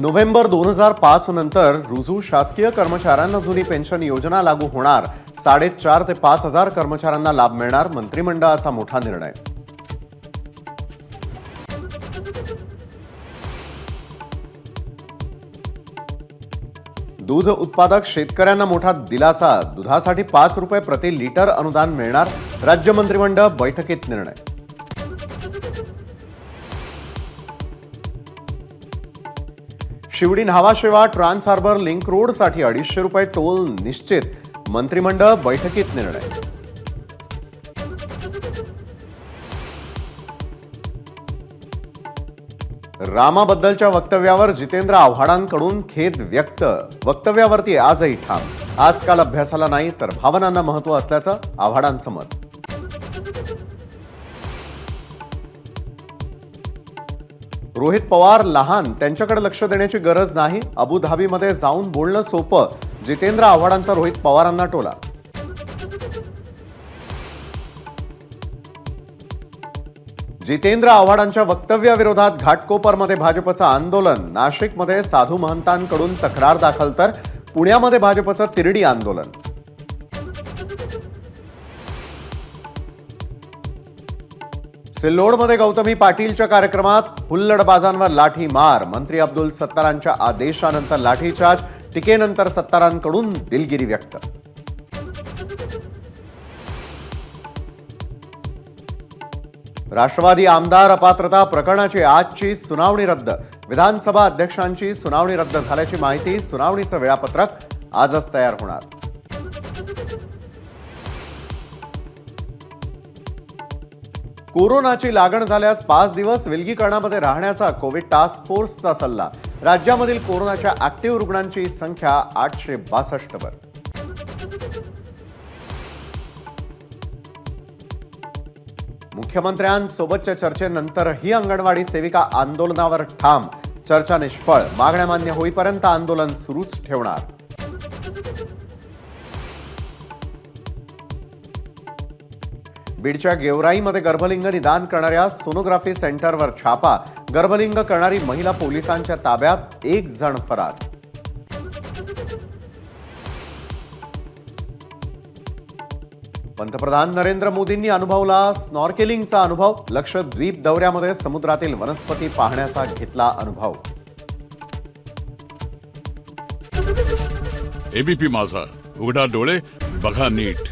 November 2005 नंतर रुजू शासकीय कर्मचाऱ्यांना जुनी पेन्शन योजना लागू होणार. 4.5 ते 5 हजार कर्मचाऱ्यांना लाभ मिळणार. मंत्रिमंडळाचा मोठा निर्णय. दूध उत्पादक शेतकऱ्यांना मोठा दिलासा. दुधासाठी 5 रुपये प्रति लिटर अनुदान मिळणार. राज्य मंत्रिमंडळ बैठकीत निर्णय. Sewri Nhava Sheva trans harbour link रोडसाठी 250 रुपये टोल निश्चित. मंत्रिमंडळ बैठकीत निर्णय. रामाबद्दलच्या वक्तव्यावर जितेंद्र आव्हाडांकडून खेद व्यक्त. वक्तव्यावरती आजही ठाम. आजकाल अभ्यासाला नाही तर भावनांना महत्त्व असल्याचं आव्हाडांचं मत. रोहित पवार लहान, त्यांच्याकडे लक्ष देण्याची गरज नाही. अबुधाबीमध्ये जाऊन बोलणं सोपं. जितेंद्र आव्हाडांचा रोहित पवारांना टोला. जितेंद्र आव्हाडांच्या वक्तव्याविरोधात घाटकोपरमध्ये भाजपचं आंदोलन. नाशिकमध्ये साधू महंतांकडून तक्रार दाखल तर पुण्यामध्ये भाजपचं तिरडी आंदोलन. सिल्लोडमध्ये गौतमी पाटीलच्या कार्यक्रमात हुल्लडबाजांवर लाठी मार. मंत्री अब्दुल सत्तारांच्या आदेशानंतर लाठीचार्ज. टीकेनंतर सत्तारांकडून दिलगिरी व्यक्त. राष्ट्रवादी आमदार अपात्रता प्रकरणाची आजची सुनावणी रद्द. विधानसभा अध्यक्षांची सुनावणी रद्द झाल्याची माहिती. सुनावणीचं वेळापत्रक आजच तयार होणार. कोरोनाची लागण झाल्यास 5 दिवस विलगीकरणामध्ये राहण्याचा कोविड टास्क फोर्सचा सल्ला. राज्यामधील कोरोनाच्या ऍक्टिव्ह रुग्णांची संख्या 862 वर. मुख्यमंत्र्यांसोबतच्या चर्चेनंतरही अंगणवाडी सेविका आंदोलनावर ठाम. चर्चा निष्फळ. मागण्या मान्य होईपर्यंत आंदोलन सुरूच ठेवणार. बीडच्या गेवराईमध्ये गर्भलिंग निदान करणाऱ्या सोनोग्राफी सेंटरवर छापा. गर्भलिंग करणारी महिला पोलिसांच्या ताब्यात. 1 जण फरार. पंतप्रधान नरेंद्र मोदींनी अनुभवला स्नॉर्केलिंगचा अनुभव. लक्षद्वीप दौऱ्यामध्ये समुद्रातील वनस्पती पाहण्याचा घेतला अनुभव. एबीपी माझा, उघडा डोळे बघा नीट.